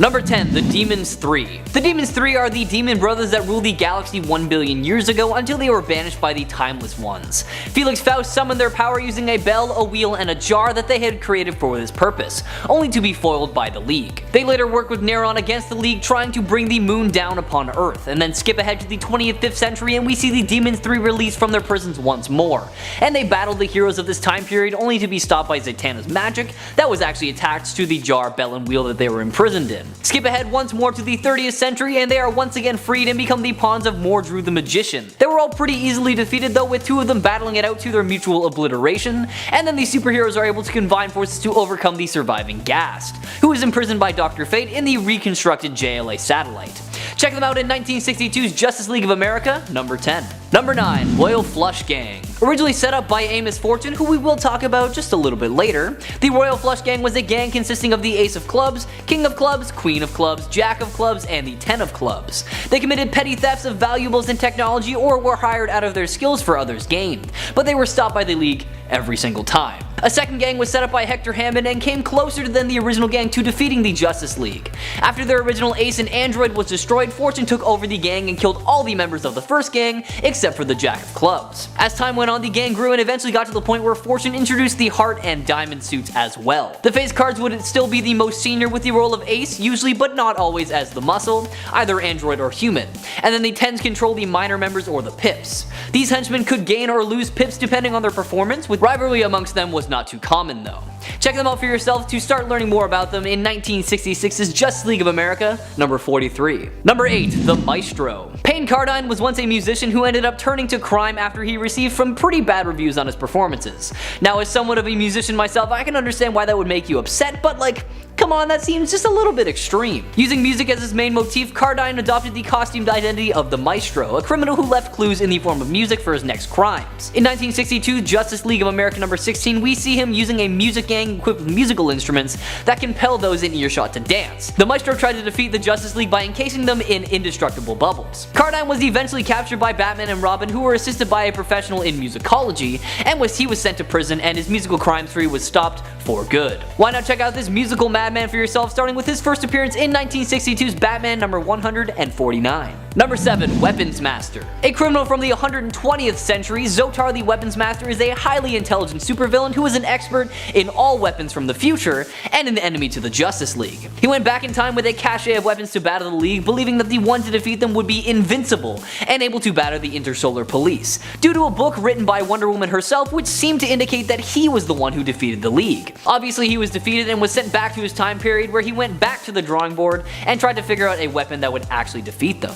Number 10. The Demons 3. The Demons 3 are the demon brothers that ruled the galaxy 1 billion years ago until they were banished by the Timeless Ones. Felix Faust summoned their power using a bell, a wheel, and a jar that they had created for this purpose, only to be foiled by the League. They later worked with Neron against the League, trying to bring the moon down upon Earth, and then skip ahead to the 25th century and we see the Demons 3 released from their prisons once more, and they battled the heroes of this time period only to be stopped by Zatanna's magic that was actually attached to the jar, bell, and wheel that they were imprisoned in. Skip ahead once more to the 30th century and they are once again freed and become the pawns of Mordru the Magician. They were all pretty easily defeated though, with two of them battling it out to their mutual obliteration, and then the superheroes are able to combine forces to overcome the surviving Ghast, who is imprisoned by Dr. Fate in the reconstructed JLA satellite. Check them out in 1962's Justice League of America, number 10. Number 9. Royal Flush Gang. Originally set up by Amos Fortune, who we will talk about just a little bit later, the Royal Flush Gang was a gang consisting of the Ace of Clubs, King of Clubs, Queen of Clubs, Jack of Clubs, and the 10 of Clubs. They committed petty thefts of valuables and technology or were hired out of their skills for others' gain, but they were stopped by the League every single time. A second gang was set up by Hector Hammond and came closer than the original gang to defeating the Justice League. After their original ace and android was destroyed, Fortune took over the gang and killed all the members of the first gang except for the Jack of Clubs. As time went on, the gang grew and eventually got to the point where Fortune introduced the heart and diamond suits as well. The face cards would still be the most senior with the role of ace, usually but not always as the muscle, either android or human, and then the 10s control the minor members or the pips. These henchmen could gain or lose pips depending on their performance, with rivalry amongst them was not too common though. Check them out for yourself to start learning more about them in 1966's Justice League of America, number 43. Number 8. The Maestro. Payne Cardine was once a musician who ended up turning to crime after he received some pretty bad reviews on his performances. Now, as somewhat of a musician myself, I can understand why that would make you upset, but like, come on, that seems just a little bit extreme. Using music as his main motif, Cardine adopted the costumed identity of the Maestro, a criminal who left clues in the form of music for his next crimes. In 1962, Justice League of America number 16, we see him using a music gang equipped with musical instruments that compel those in earshot to dance. The Maestro tried to defeat the Justice League by encasing them in indestructible bubbles. Cardine was eventually captured by Batman and Robin, who were assisted by a professional in musicology, and he was sent to prison and his musical crime spree was stopped for good. Why not check out this musical madman for yourself, starting with his first appearance in 1962's Batman number 149. Number 7. Weapons Master. A criminal from the 120th century, Zotar the Weapons Master is a highly intelligent supervillain who is an expert in all weapons from the future and an enemy to the Justice League. He went back in time with a cache of weapons to battle the League, believing that the one to defeat them would be invincible and able to batter the Intersolar Police, due to a book written by Wonder Woman herself which seemed to indicate that he was the one who defeated the League. Obviously he was defeated and was sent back to his time period where he went back to the drawing board and tried to figure out a weapon that would actually defeat them.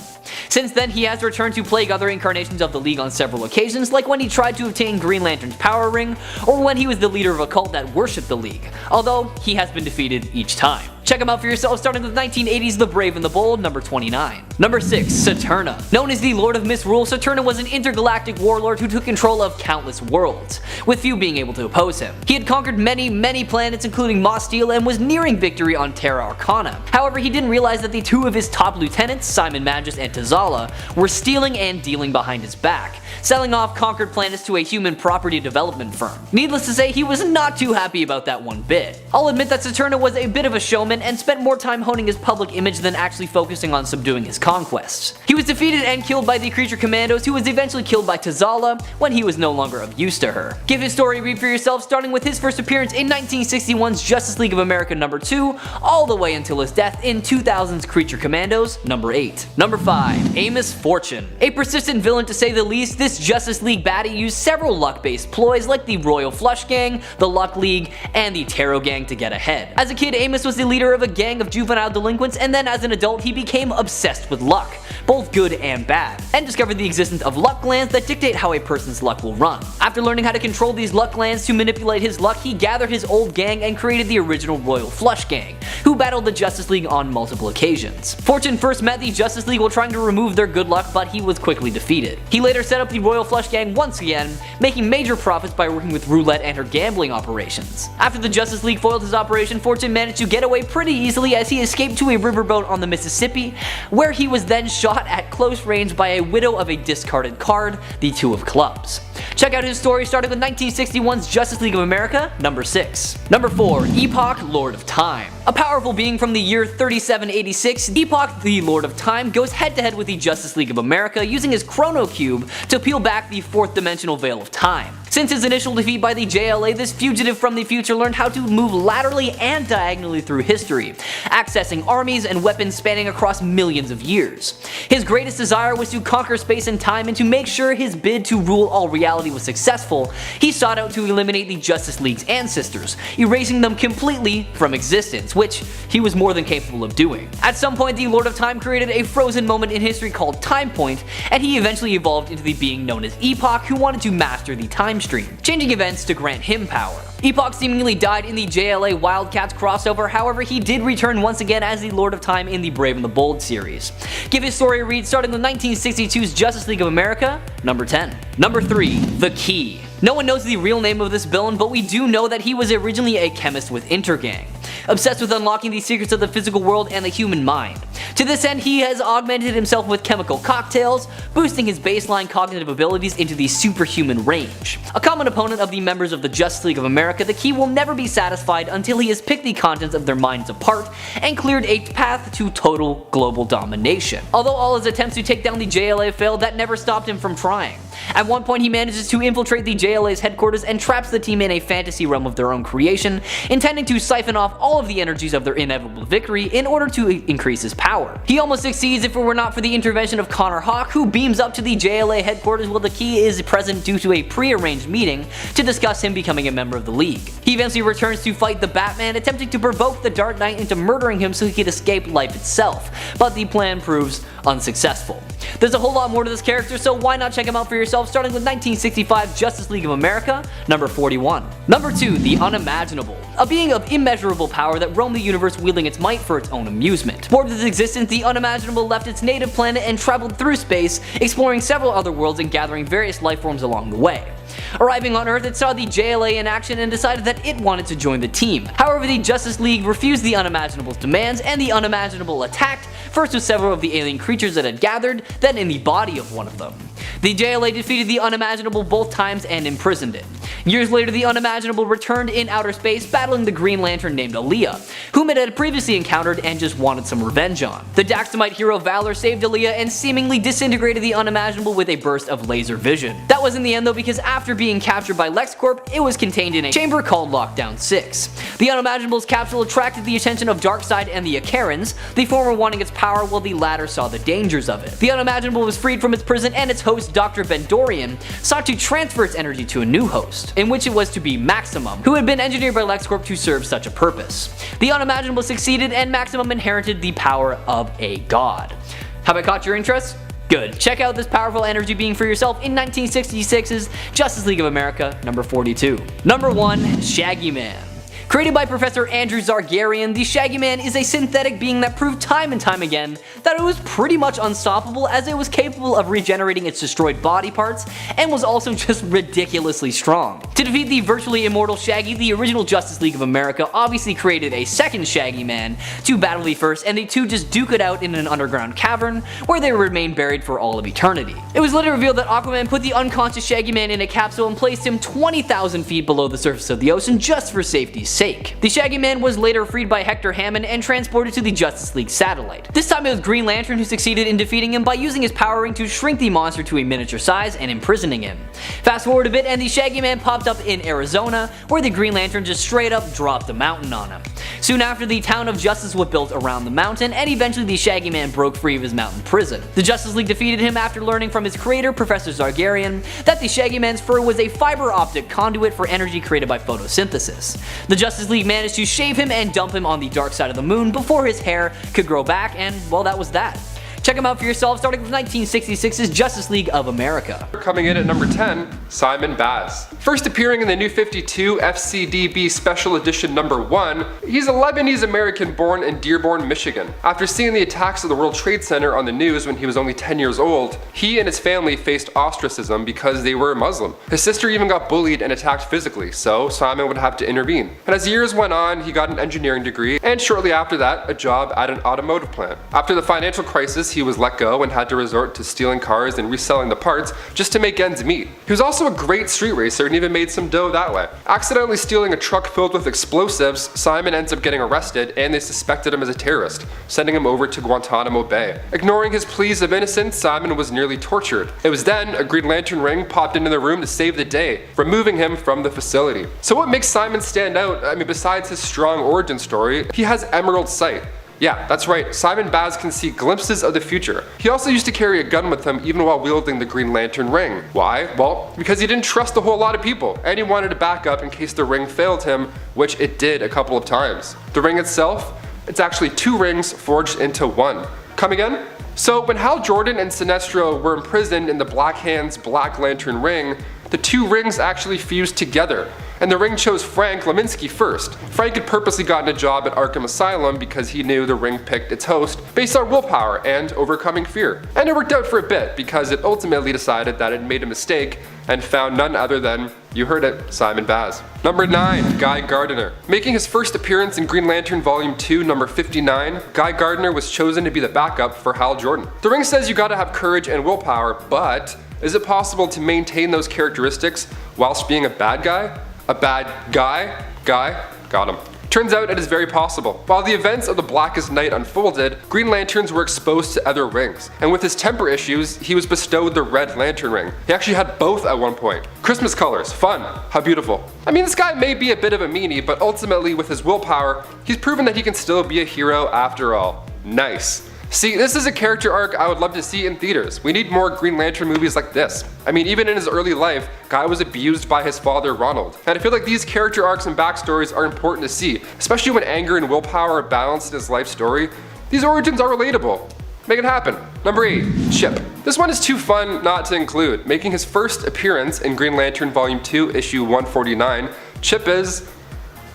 Since then, he has returned to plague other incarnations of the League on several occasions, like when he tried to obtain Green Lantern's power ring, or when he was the leader of a cult that worshipped the League, although he has been defeated each time. Check him out for yourself, starting with 1980's The Brave and the Bold, number 29. Number 6. Saturna. Known as the Lord of Misrule, Saturna was an intergalactic warlord who took control of countless worlds, with few being able to oppose him. He had conquered many planets including Moss Steel and was nearing victory on Terra Arcana. However, he didn't realize that the two of his top lieutenants, Simon Magus and Tazala, were stealing and dealing behind his back, selling off conquered planets to a human property development firm. Needless to say, he was not too happy about that one bit. I'll admit that Saturna was a bit of a showman and spent more time honing his public image than actually focusing on subduing his conquests. He was defeated and killed by the Creature Commandos, who was eventually killed by Tazala when he was no longer of use to her. Give his story a read for yourself, starting with his first appearance in 1961's Justice League of America number 2, all the way until his death in 2000's Creature Commandos number 8. Number 5. Amos Fortune. A persistent villain to say the least, this Justice League baddie used several luck-based ploys like the Royal Flush Gang, the Luck League, and the Tarot Gang to get ahead. As a kid, Amos was the leader of a gang of juvenile delinquents, and then as an adult he became obsessed with luck, both good and bad, and discovered the existence of luck glands that dictate how a person's luck will run. After learning how to control these luck glands to manipulate his luck, he gathered his old gang and created the original Royal Flush Gang, who battled the Justice League on multiple occasions. Fortune first met the Justice League while trying to remove their good luck, but he was quickly defeated. He later set up the Royal Flush Gang once again, making major profits by working with Roulette and her gambling operations. After the Justice League foiled his operation, Fortune managed to get away pretty easily as he escaped to a riverboat on the Mississippi, where he was then shot at close range by a widow of a discarded card, the Two of Clubs. Check out his story starting with 1961's Justice League of America, number 6. Number 4. Epoch, Lord of Time. A powerful being from the year 3786, Epoch, the Lord of Time, goes head to head with the Justice League of America using his Chrono Cube to peel back the fourth dimensional veil of time. Since his initial defeat by the JLA, this fugitive from the future learned how to move laterally and diagonally through history, accessing armies and weapons spanning across millions of years. His greatest desire was to conquer space and time, and to make sure his bid to rule all reality was successful, he sought out to eliminate the Justice League's ancestors, erasing them completely from existence, which he was more than capable of doing. At some point, the Lord of Time created a frozen moment in history called Time Point, and he eventually evolved into the being known as Epoch, who wanted to master the time stream, changing events to grant him power. Epoch seemingly died in the JLA Wildcats crossover, however he did return once again as the Lord of Time in the Brave and the Bold series. Give his story a read starting with 1962's Justice League of America, number 10. Number 3. The Key. No one knows the real name of this villain, but we do know that he was originally a chemist with Intergang, obsessed with unlocking the secrets of the physical world and the human mind. To this end, he has augmented himself with chemical cocktails, boosting his baseline cognitive abilities into the superhuman range. A common opponent of the members of the Justice League of America, the Key will never be satisfied until he has picked the contents of their minds apart and cleared a path to total global domination. Although all his attempts to take down the JLA failed, that never stopped him from trying. At one point, he manages to infiltrate the JLA's headquarters and traps the team in a fantasy realm of their own creation, intending to siphon off all of the energies of their inevitable victory in order to increase his power. He almost succeeds if it were not for the intervention of Connor Hawke, who beams up to the JLA headquarters while the Key is present due to a pre-arranged meeting to discuss him becoming a member of the League. He eventually returns to fight the Batman, attempting to provoke the Dark Knight into murdering him so he could escape life itself, but the plan proves unsuccessful. There's a whole lot more to this character, so why not check him out for yourself, starting with 1965 Justice League of America, number 41. Number 2. The Unimaginable. A being of immeasurable power that roamed the universe wielding its might for its own amusement. Bored with its existence, the Unimaginable left its native planet and traveled through space, exploring several other worlds and gathering various life forms along the way. Arriving on Earth, it saw the JLA in action and decided that it wanted to join the team. However, the Justice League refused the Unimaginable's demands, and the Unimaginable attacked, first with several of the alien creatures that had gathered, then in the body of one of them. The JLA defeated the Unimaginable both times and imprisoned it. Years later, the Unimaginable returned in outer space, battling the Green Lantern named Aaliyah, whom it had previously encountered and just wanted some revenge on. The Daxamite hero Valor saved Aaliyah and seemingly disintegrated the Unimaginable with a burst of laser vision. That was in the end though, because after being captured by LexCorp, it was contained in a chamber called Lockdown 6. The Unimaginable's capsule attracted the attention of Darkseid and the Akarans, the former wanting its power while the latter saw the dangers of it. The Unimaginable was freed from its prison, and its host, Dr. Bendorian, sought to transfer its energy to a new host, in which it was to be Maximum, who had been engineered by LexCorp to serve such a purpose. The Unimaginable succeeded, and Maximum inherited the power of a god. Have I caught your interest? Good. Check out this powerful energy being for yourself in 1966's Justice League of America, number 42. Number 1. Shaggy Man. Created by Professor Andrew Zargarian, the Shaggy Man is a synthetic being that proved time and time again that it was pretty much unstoppable, as it was capable of regenerating its destroyed body parts and was also just ridiculously strong. To defeat the virtually immortal Shaggy, the original Justice League of America obviously created a second Shaggy Man to battle the first, and the two just duke it out in an underground cavern where they remain buried for all of eternity. It was later revealed that Aquaman put the unconscious Shaggy Man in a capsule and placed him 20,000 feet below the surface of the ocean just for safety's sake. The Shaggy Man was later freed by Hector Hammond and transported to the Justice League satellite. This time it was Green Lantern who succeeded in defeating him by using his power ring to shrink the monster to a miniature size and imprisoning him. Fast forward a bit and the Shaggy Man popped up in Arizona, where the Green Lantern just straight up dropped a mountain on him. Soon after, the town of Justice was built around the mountain, and eventually the Shaggy Man broke free of his mountain prison. The Justice League defeated him after learning from his creator, Professor Zargarian, that the Shaggy Man's fur was a fiber optic conduit for energy created by photosynthesis. The Justice League managed to shave him and dump him on the dark side of the moon before his hair could grow back, and well, that was that. Check him out for yourself, starting with 1966's Justice League of America. Coming in at number 10, Simon Baz. First appearing in the New 52 FCDB Special Edition number 1, he's a Lebanese-American born in Dearborn, Michigan. After seeing the attacks of the World Trade Center on the news when he was only 10 years old, he and his family faced ostracism because they were Muslim. His sister even got bullied and attacked physically, so Simon would have to intervene. And as years went on, he got an engineering degree, and shortly after that, a job at an automotive plant. After the financial crisis, he was let go and had to resort to stealing cars and reselling the parts just to make ends meet. He was also a great street racer and even made some dough that way. Accidentally stealing a truck filled with explosives, Simon ends up getting arrested and they suspected him as a terrorist, sending him over to Guantanamo Bay. Ignoring his pleas of innocence, Simon was nearly tortured. It was then a Green Lantern ring popped into the room to save the day, removing him from the facility. So what makes Simon stand out? I mean, besides his strong origin story, he has emerald sight. Yeah, that's right, Simon Baz can see glimpses of the future. He also used to carry a gun with him even while wielding the Green Lantern ring. Why? Well, because he didn't trust a whole lot of people, and he wanted to back up in case the ring failed him, which it did a couple of times. The ring itself, it's actually 2 rings forged into 1. Come again? So when Hal Jordan and Sinestro were imprisoned in the Black Hand's Black Lantern ring, the 2 rings actually fused together, and the ring chose Frank Leminski first. Frank had purposely gotten a job at Arkham Asylum because he knew the ring picked its host based on willpower and overcoming fear. And it worked out for a bit because it ultimately decided that it made a mistake and found none other than, you heard it, Simon Baz. Number 9, Guy Gardner. Making his first appearance in Green Lantern Volume 2, number 59, Guy Gardner was chosen to be the backup for Hal Jordan. The ring says you gotta have courage and willpower, but is it possible to maintain those characteristics whilst being a bad guy? A bad guy? Got him. Turns out it is very possible. While the events of the Blackest Night unfolded, Green Lanterns were exposed to other rings, and with his temper issues, he was bestowed the Red Lantern ring. He actually had both at one point. Christmas colors, fun, how beautiful. I mean, this guy may be a bit of a meanie, but ultimately with his willpower, he's proven that he can still be a hero after all. Nice. See, this is a character arc I would love to see in theaters. We need more Green Lantern movies like this. I mean, even in his early life, Guy was abused by his father Ronald. And I feel like these character arcs and backstories are important to see, especially when anger and willpower are balanced in his life story. These origins are relatable. Make it happen. Number 8, Chip. This one is too fun not to include. Making his first appearance in Green Lantern Volume 2, issue 149, Chip is,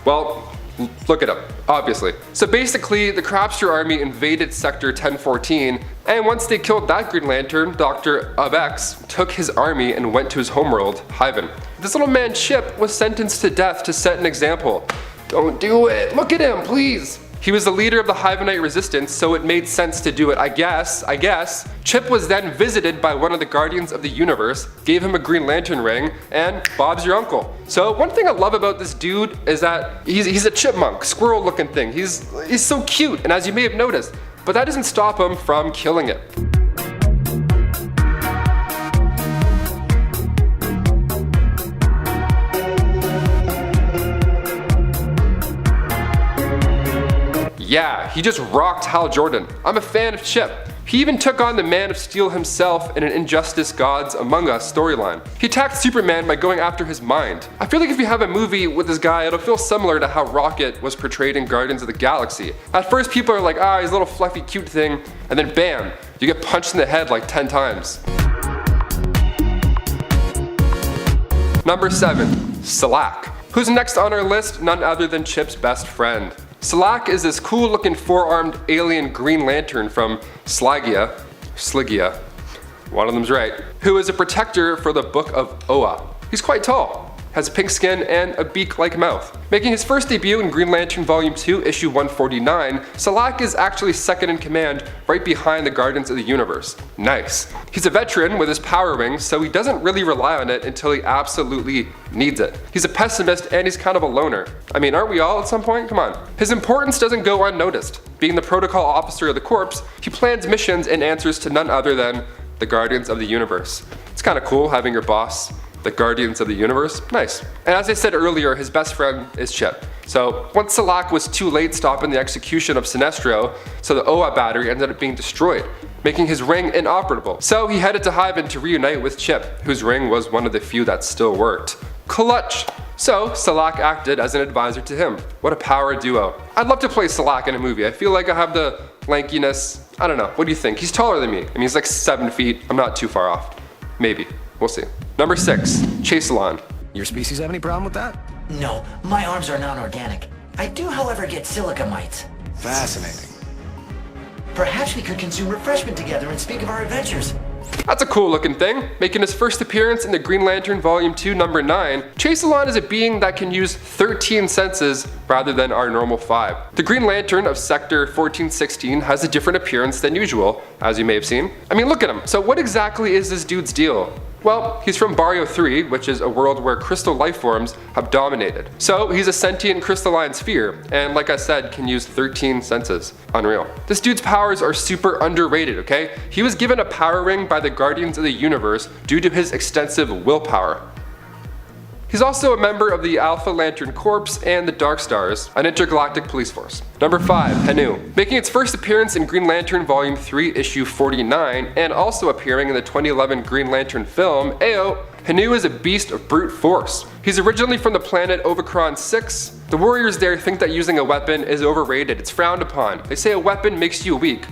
well, look it up, obviously. So basically, the Crapster army invaded Sector 1014, and once they killed that Green Lantern, Dr. Abex took his army and went to his homeworld, Hyven. This little man Chip was sentenced to death to set an example. Don't do it, look at him, please. He was the leader of the Hyvenite resistance, so it made sense to do it, I guess. Chip was then visited by one of the Guardians of the Universe, gave him a Green Lantern ring, and Bob's your uncle. So one thing I love about this dude is that he's a chipmunk, squirrel looking thing. He's so cute, and as you may have noticed, but that doesn't stop him from killing it. Yeah, he just rocked Hal Jordan. I'm a fan of Chip. He even took on the Man of Steel himself in an Injustice Gods Among Us storyline. He attacked Superman by going after his mind. I feel like if you have a movie with this guy, it'll feel similar to how Rocket was portrayed in Guardians of the Galaxy. At first people are like, he's a little fluffy cute thing, and then bam, you get punched in the head like 10 times. Number 7, Slack. Who's next on our list? None other than Chip's best friend. Slack is this cool looking 4-armed alien Green Lantern from Sligia, one of them's right, who is a protector for the Book of Oa. He's quite tall, has pink skin and a beak-like mouth. Making his first debut in Green Lantern Volume 2, issue 149, Slack is actually second in command right behind the Guardians of the Universe. Nice. He's a veteran with his power ring, so he doesn't really rely on it until he absolutely needs it. He's a pessimist and he's kind of a loner. I mean, aren't we all at some point? Come on. His importance doesn't go unnoticed. Being the protocol officer of the Corps, he plans missions and answers to none other than the Guardians of the Universe. It's kind of cool having your boss the Guardians of the Universe. Nice. And as I said earlier, his best friend is Chip. So once Slack was too late stopping the execution of Sinestro, so the Oa battery ended up being destroyed, making his ring inoperable. So he headed to Hyven to reunite with Chip, whose ring was one of the few that still worked. Clutch! So Slack acted as an advisor to him. What a power duo. I'd love to play Slack in a movie. I feel like I have the lankiness. I don't know. What do you think? He's taller than me. I mean, he's like 7 feet. I'm not too far off. Maybe. We'll see. Number 6, Chaselon. Your species have any problem with that? No, my arms are non-organic. I do, however, get silica mites. Fascinating. Perhaps we could consume refreshment together and speak of our adventures. That's a cool looking thing. Making his first appearance in the Green Lantern Volume 2 number 9, Chase-Alon is a being that can use 13 senses rather than our normal 5. The Green Lantern of Sector 1416 has a different appearance than usual, as you may have seen. I mean, look at him. So what exactly is this dude's deal? Well, he's from Barrio 3, which is a world where crystal life forms have dominated. So he's a sentient crystalline sphere, and like I said, can use 13 senses. Unreal. This dude's powers are super underrated, okay? He was given a power ring by the Guardians of the Universe due to his extensive willpower. He's also a member of the Alpha Lantern Corps and the Dark Stars, an intergalactic police force. Number 5, Hanu. Making its first appearance in Green Lantern Volume 3, Issue 49, and also appearing in the 2011 Green Lantern film, Ayo, Hanu is a beast of brute force. He's originally from the planet Ovicron 6. The warriors there think that using a weapon is overrated, it's frowned upon. They say a weapon makes you weak.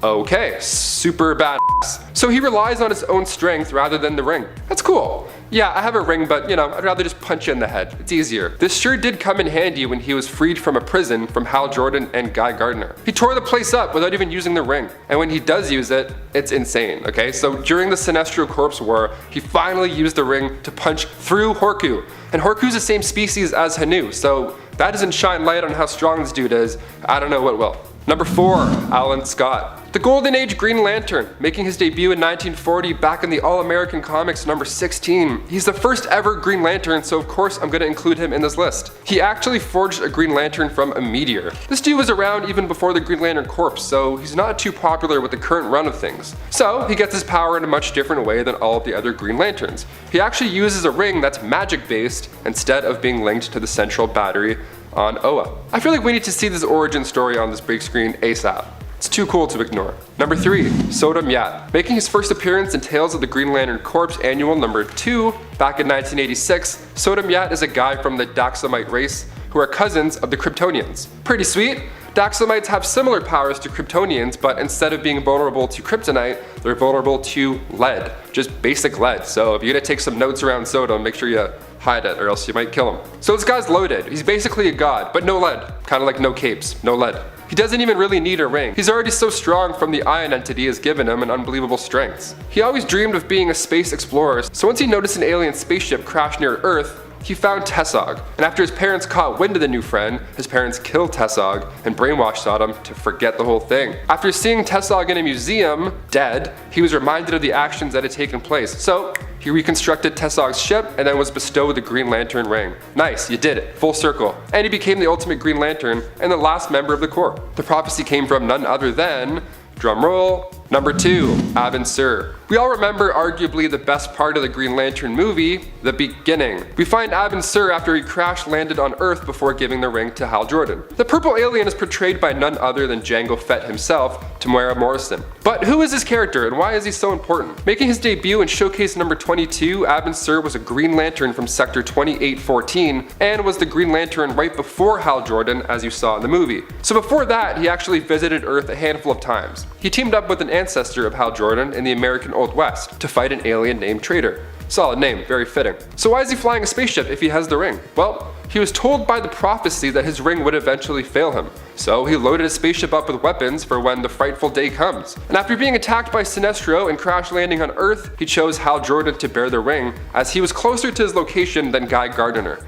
Okay, super badass. So he relies on his own strength rather than the ring. That's cool. Yeah, I have a ring, but you know, I'd rather just punch you in the head. It's easier. This sure did come in handy when he was freed from a prison from Hal Jordan and Guy Gardner. He tore the place up without even using the ring. And when he does use it, it's insane, okay? So during the Sinestro Corps War, he finally used the ring to punch through Horku. And Horku's the same species as Hanu, so that doesn't shine light on how strong this dude is. I don't know what will. Number 4, Alan Scott. The Golden Age Green Lantern, making his debut in 1940 back in the All-American Comics number 16. He's the first ever Green Lantern, so of course I'm gonna include him in this list. He actually forged a Green Lantern from a meteor. This dude was around even before the Green Lantern Corps, so he's not too popular with the current run of things. So he gets his power in a much different way than all of the other Green Lanterns. He actually uses a ring that's magic based instead of being linked to the central battery on Oa. I feel like we need to see this origin story on this big screen ASAP. It's too cool to ignore. Number 3, Sodom Yat. Making his first appearance in Tales of the Green Lantern Corps Annual number 2 back in 1986, Sodom Yat is a guy from the Daxamite race who are cousins of the Kryptonians. Pretty sweet. Daxamites have similar powers to Kryptonians, but instead of being vulnerable to kryptonite, they're vulnerable to lead. Just basic lead. So if you're gonna take some notes around Sodom, make sure you hide it or else you might kill him. So this guy's loaded. He's basically a god, but no lead. Kinda like no capes, no lead. He doesn't even really need a ring. He's already so strong from the ion entity has given him an unbelievable strengths. He always dreamed of being a space explorer, so once he noticed an alien spaceship crash near Earth, he found Tessog, and after his parents caught wind of the new friend, his parents killed Tessog and brainwashed Sodom to forget the whole thing. After seeing Tessog in a museum, dead, he was reminded of the actions that had taken place, so he reconstructed Tessog's ship and then was bestowed the Green Lantern ring. Nice, you did it, full circle. And he became the ultimate Green Lantern and the last member of the Corps. The prophecy came from none other than, drumroll, number 2, Abin Sur. We all remember arguably the best part of the Green Lantern movie, the beginning. We find Abin Sur after he crash landed on Earth before giving the ring to Hal Jordan. The purple alien is portrayed by none other than Jango Fett himself, Temuera Morrison. But who is this character and why is he so important? Making his debut in Showcase number 22, Abin Sur was a Green Lantern from Sector 2814 and was the Green Lantern right before Hal Jordan as you saw in the movie. So before that, he actually visited Earth a handful of times. He teamed up with an ancestor of Hal Jordan in the American Old West to fight an alien named Traitor. Solid name, very fitting. So why is he flying a spaceship if he has the ring? Well, he was told by the prophecy that his ring would eventually fail him. So he loaded his spaceship up with weapons for when the frightful day comes. And after being attacked by Sinestro and crash landing on Earth, he chose Hal Jordan to bear the ring as he was closer to his location than Guy Gardner.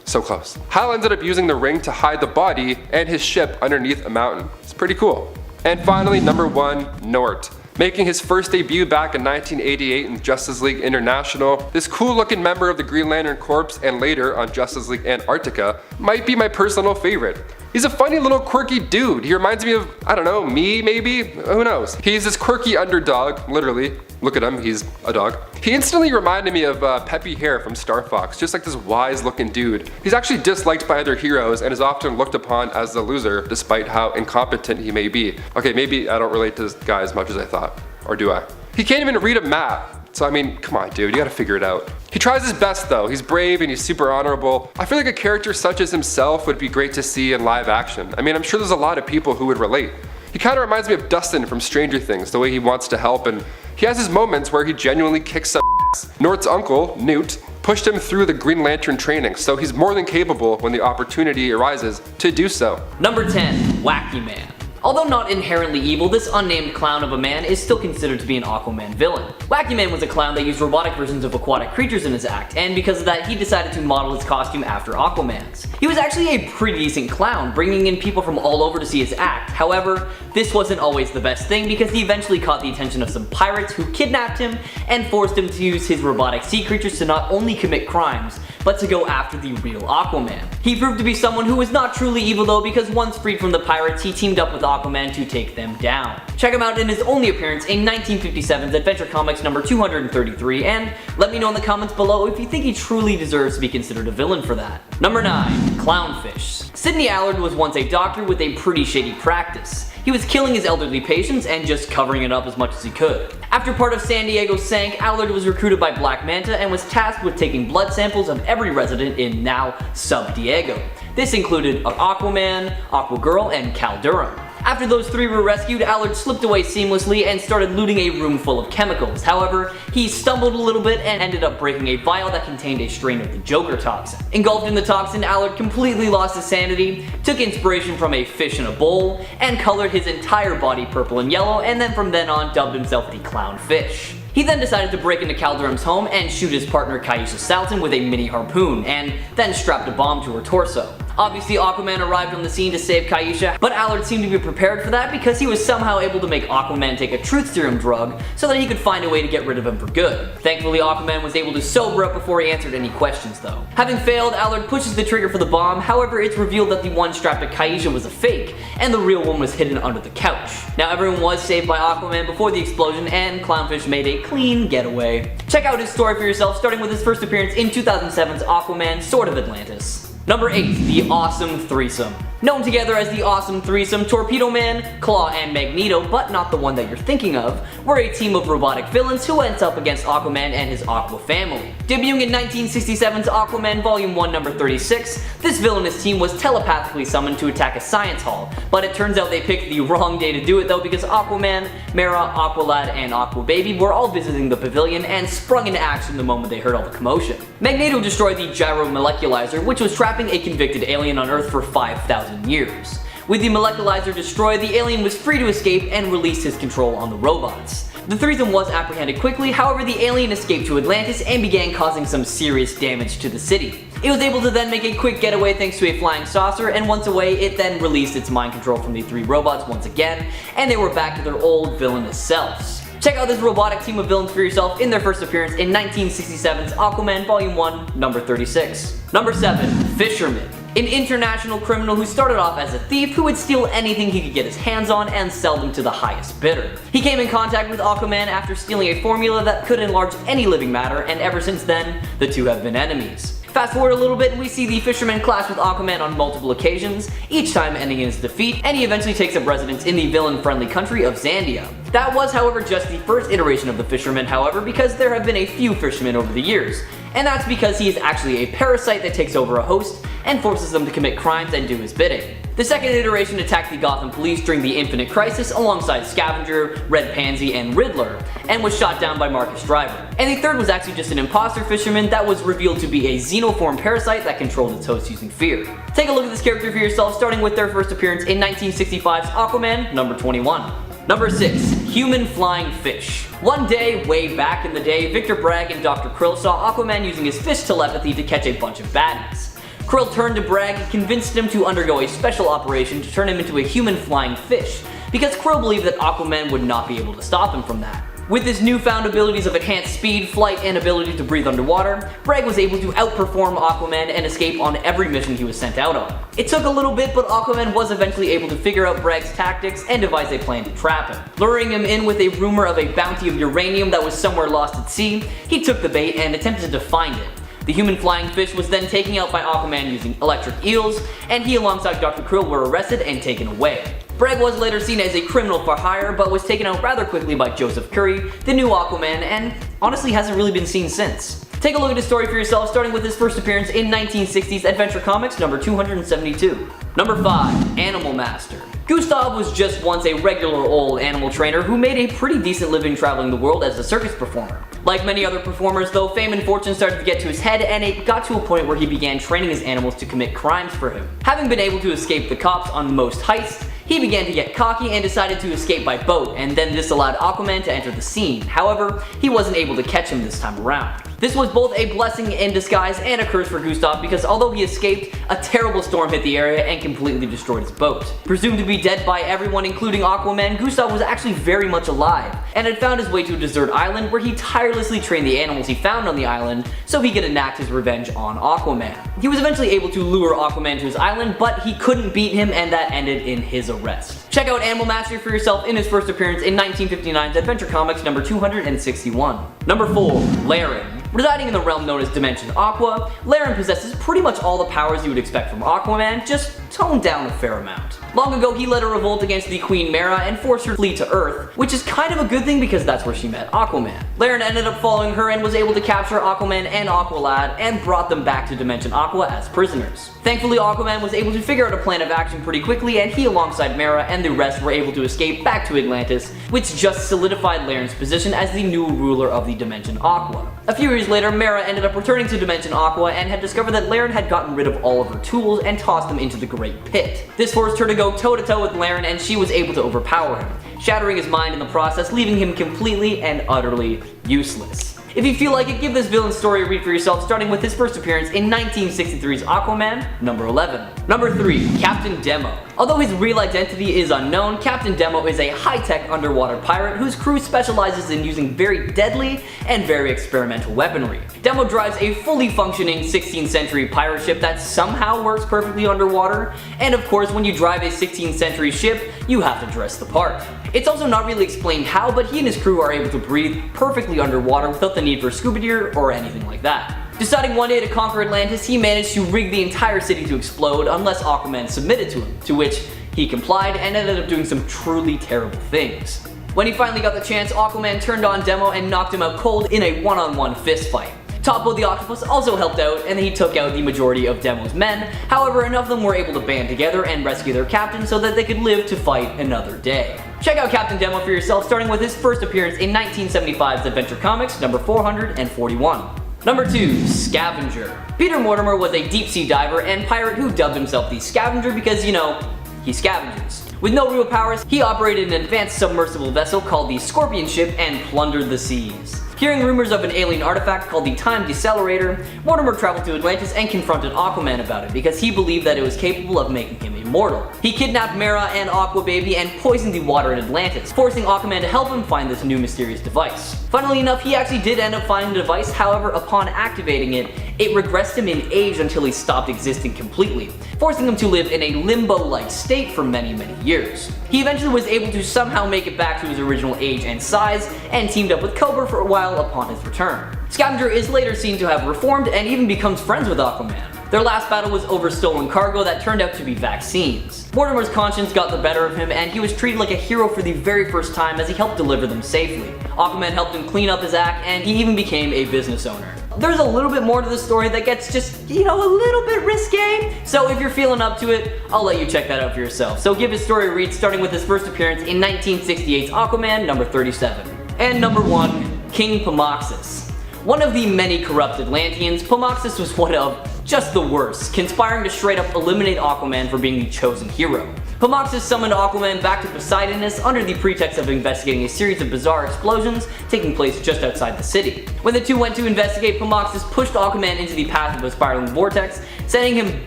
So close. Hal ended up using the ring to hide the body and his ship underneath a mountain. It's pretty cool. And finally, number 1, Nort. Making his first debut back in 1988 in Justice League International, this cool looking member of the Green Lantern Corps and later on Justice League Antarctica might be my personal favorite. He's a funny little quirky dude. He reminds me of, I don't know, me maybe? Who knows? He's this quirky underdog, literally. Look at him, he's a dog. He instantly reminded me of Peppy Hare from Star Fox, just like this wise looking dude. He's actually disliked by other heroes and is often looked upon as the loser despite how incompetent he may be. Okay, maybe I don't relate to this guy as much as I thought. Or do I? He can't even read a map. So I mean, come on dude, you gotta figure it out. He tries his best though, he's brave and he's super honorable. I feel like a character such as himself would be great to see in live action. I mean, I'm sure there's a lot of people who would relate. He kinda reminds me of Dustin from Stranger Things, the way he wants to help, and he has his moments where he genuinely kicks some ass. Nort's uncle, Newt, pushed him through the Green Lantern training, so he's more than capable when the opportunity arises to do so. Number 10, Wacky Man. Although not inherently evil, this unnamed clown of a man is still considered to be an Aquaman villain. Wacky Man was a clown that used robotic versions of aquatic creatures in his act, and because of that he decided to model his costume after Aquaman's. He was actually a pretty decent clown, bringing in people from all over to see his act. However, this wasn't always the best thing because he eventually caught the attention of some pirates who kidnapped him and forced him to use his robotic sea creatures to not only commit crimes, but to go after the real Aquaman. He proved to be someone who was not truly evil though, because once freed from the pirates, he teamed up with Aquaman to take them down. Check him out in his only appearance in 1957's Adventure Comics number 233, and let me know in the comments below if you think he truly deserves to be considered a villain for that. Number 9. Clownfish. Sidney Allard was once a doctor with a pretty shady practice. He was killing his elderly patients and just covering it up as much as he could. After part of San Diego sank, Allard was recruited by Black Manta and was tasked with taking blood samples of every resident in now Sub Diego. This included Aquaman, Aquagirl, and Cal Durham. After those three were rescued, Allard slipped away seamlessly and started looting a room full of chemicals. However, he stumbled a little bit and ended up breaking a vial that contained a strain of the Joker toxin. Engulfed in the toxin, Allard completely lost his sanity, took inspiration from a fish in a bowl, and colored his entire body purple and yellow, and then from then on dubbed himself the Clownfish. He then decided to break into Cal Durham's home and shoot his partner Kaisha Salton with a mini harpoon, and then strapped a bomb to her torso. Obviously, Aquaman arrived on the scene to save Kaisha, but Allard seemed to be prepared for that because he was somehow able to make Aquaman take a truth serum drug so that he could find a way to get rid of him for good. Thankfully, Aquaman was able to sober up before he answered any questions though. Having failed, Allard pushes the trigger for the bomb. However, it's revealed that the one strapped to Kaisha was a fake, and the real one was hidden under the couch. Now everyone was saved by Aquaman before the explosion, and Clownfish made a clean getaway. Check out his story for yourself, starting with his first appearance in 2007's Aquaman, Sword of Atlantis. Number 8. The Awesome Threesome. Known together as the Awesome Threesome, Torpedo Man, Claw, and Magneto, but not the one that you're thinking of, were a team of robotic villains who went up against Aquaman and his Aqua family. Debuting in 1967's Aquaman Volume 1 number 36, this villainous team was telepathically summoned to attack a science hall, but it turns out they picked the wrong day to do it though, because Aquaman, Mera, Aqualad, and Aquababy were all visiting the pavilion and sprung into action the moment they heard all the commotion. Magneto destroyed the gyromoleculizer, which was trapping a convicted alien on Earth for 5,000 years. With the moleculizer destroyed, the alien was free to escape and released his control on the robots. The threesome was apprehended quickly, however the alien escaped to Atlantis and began causing some serious damage to the city. It was able to then make a quick getaway thanks to a flying saucer, and once away it then released its mind control from the three robots once again, and they were back to their old villainous selves. Check out this robotic team of villains for yourself in their first appearance in 1967's Aquaman Volume 1 number 36. Number 7. Fisherman. An international criminal who started off as a thief who would steal anything he could get his hands on and sell them to the highest bidder. He came in contact with Aquaman after stealing a formula that could enlarge any living matter, and ever since then, the two have been enemies. Fast forward a little bit and we see the Fisherman clash with Aquaman on multiple occasions, each time ending in his defeat, and he eventually takes up residence in the villain-friendly country of Zandia. That was, however, just the first iteration of the Fisherman, however, because there have been a few Fishermen over the years, and that's because he is actually a parasite that takes over a host and forces them to commit crimes and do his bidding. The second iteration attacked the Gotham police during the Infinite Crisis alongside Scavenger, Red Pansy, and Riddler, and was shot down by Marcus Driver. And the third was actually just an imposter fisherman that was revealed to be a xenoform parasite that controlled its host using fear. Take a look at this character for yourself, starting with their first appearance in 1965's Aquaman number 21. Number 6. Human Flying Fish. One day, way back in the day, Victor Bragg and Dr. Krill saw Aquaman using his fish telepathy to catch a bunch of baddies. Krill turned to Bragg and convinced him to undergo a special operation to turn him into a human flying fish, because Krill believed that Aquaman would not be able to stop him from that. With his newfound abilities of enhanced speed, flight, and ability to breathe underwater, Bragg was able to outperform Aquaman and escape on every mission he was sent out on. It took a little bit, but Aquaman was eventually able to figure out Bragg's tactics and devise a plan to trap him. Luring him in with a rumor of a bounty of uranium that was somewhere lost at sea, he took the bait and attempted to find it. The human flying fish was then taken out by Aquaman using electric eels, and he alongside Dr. Krill were arrested and taken away. Bragg was later seen as a criminal for hire, but was taken out rather quickly by Joseph Curry, the new Aquaman, and honestly hasn't really been seen since. Take a look at his story for yourself, starting with his first appearance in 1960's Adventure Comics number 272. Number 5. Animal Master. Gustav was just once a regular old animal trainer who made a pretty decent living traveling the world as a circus performer. Like many other performers though, fame and fortune started to get to his head, and it got to a point where he began training his animals to commit crimes for him. Having been able to escape the cops on most heists, He began to get cocky and decided to escape by boat, and then this allowed Aquaman to enter the scene. However, he wasn't able to catch him this time around. This was both a blessing in disguise and a curse for Gustav, because although he escaped, a terrible storm hit the area and completely destroyed his boat. Presumed to be dead by everyone including Aquaman, Gustav was actually very much alive, and had found his way to a desert island where he tirelessly trained the animals he found on the island so he could enact his revenge on Aquaman. He was eventually able to lure Aquaman to his island, but he couldn't beat him, and that ended in his arrest. Check out Animal Mastery for yourself in his first appearance in 1959's Adventure Comics number 261. Number 4. Laren. Residing in the realm known as Dimension Aqua, Laren possesses pretty much all the powers you would expect from Aquaman, just toned down a fair amount. Long ago, he led a revolt against the Queen Mera and forced her to flee to Earth, which is kind of a good thing because that's where she met Aquaman. Laren ended up following her and was able to capture Aquaman and Aqualad and brought them back to Dimension Aqua as prisoners. Thankfully, Aquaman was able to figure out a plan of action pretty quickly, and he alongside Mera and the rest were able to escape back to Atlantis, which just solidified Laren's position as the new ruler of the Dimension Aqua. A few years later, Mera ended up returning to Dimension Aqua and had discovered that Laren had gotten rid of all of her tools and tossed them into the Great Pit. This forced her to go toe-to-toe with Laren, and she was able to overpower him, shattering his mind in the process, leaving him completely and utterly useless. If you feel like it, give this villain's story a read for yourself, starting with his first appearance in 1963's Aquaman, number 11. Number 3. Captain Demo. Although his real identity is unknown, Captain Demo is a high-tech underwater pirate whose crew specializes in using very deadly and very experimental weaponry. Demo drives a fully functioning 16th century pirate ship that somehow works perfectly underwater, and of course when you drive a 16th century ship, you have to dress the part. It's also not really explained how, but he and his crew are able to breathe perfectly underwater without the need for scuba gear or anything like that. Deciding one day to conquer Atlantis, he managed to rig the entire city to explode unless Aquaman submitted to him, to which he complied and ended up doing some truly terrible things. When he finally got the chance, Aquaman turned on Demo and knocked him out cold in a one-on-one fist fight. Toppo the Octopus also helped out, and he took out the majority of Demo's men. However, enough of them were able to band together and rescue their captain so that they could live to fight another day. Check out Captain Demo for yourself, starting with his first appearance in 1975's Adventure Comics number 441. Number 2. Scavenger. Peter Mortimer was a deep-sea diver and pirate who dubbed himself the Scavenger because, you know, he scavenges. With no real powers, he operated an advanced submersible vessel called the Scorpion Ship and plundered the seas. Hearing rumors of an alien artifact called the Time Decelerator, Mortimer traveled to Atlantis and confronted Aquaman about it because he believed that it was capable of making him immortal. He kidnapped Mera and Aqua Baby and poisoned the water in Atlantis, forcing Aquaman to help him find this new mysterious device. Funnily enough, he actually did end up finding the device. However, upon activating it, it regressed him in age until he stopped existing completely, forcing him to live in a limbo-like state for many years. He eventually was able to somehow make it back to his original age and size, and teamed up with Cobra for a while upon his return. Scavenger is later seen to have reformed and even becomes friends with Aquaman. Their last battle was over stolen cargo that turned out to be vaccines. Mortimer's conscience got the better of him, and he was treated like a hero for the very first time as he helped deliver them safely. Aquaman helped him clean up his act, and he even became a business owner. There's a little bit more to the story that gets just, you know, a little bit risque, so if you're feeling up to it, I'll let you check that out for yourself. So give his story a read, starting with his first appearance in 1968's Aquaman number 37. And number 1, King Pomoxis. One of the many corrupt Atlanteans, Pomoxis was one of just the worst, conspiring to straight up eliminate Aquaman for being the chosen hero. Pomoxis summoned Aquaman back to Poseidonus under the pretext of investigating a series of bizarre explosions taking place just outside the city. When the two went to investigate, Pomoxis pushed Aquaman into the path of a spiraling vortex, sending him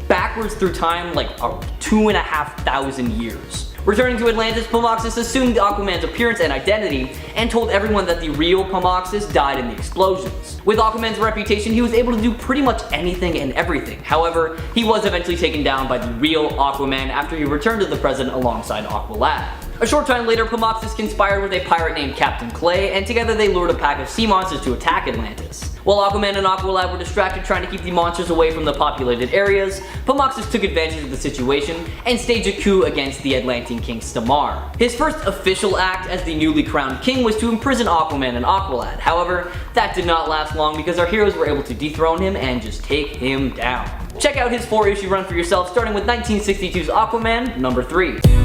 backwards through time like 2,500 years. Returning to Atlantis, Pomoxis assumed Aquaman's appearance and identity, and told everyone that the real Pomoxis died in the explosions. With Aquaman's reputation, he was able to do pretty much anything and everything. However, he was eventually taken down by the real Aquaman after he returned to the present alongside Aqualad. A short time later, Pomoxis conspired with a pirate named Captain Clay, and together they lured a pack of sea monsters to attack Atlantis. While Aquaman and Aqualad were distracted trying to keep the monsters away from the populated areas, Pomoxis took advantage of the situation and staged a coup against the Atlantean king Stamar. His first official act as the newly crowned king was to imprison Aquaman and Aqualad. However, that did not last long because our heroes were able to dethrone him and just take him down. Check out his 4-issue run for yourself, starting with 1962's Aquaman number 3.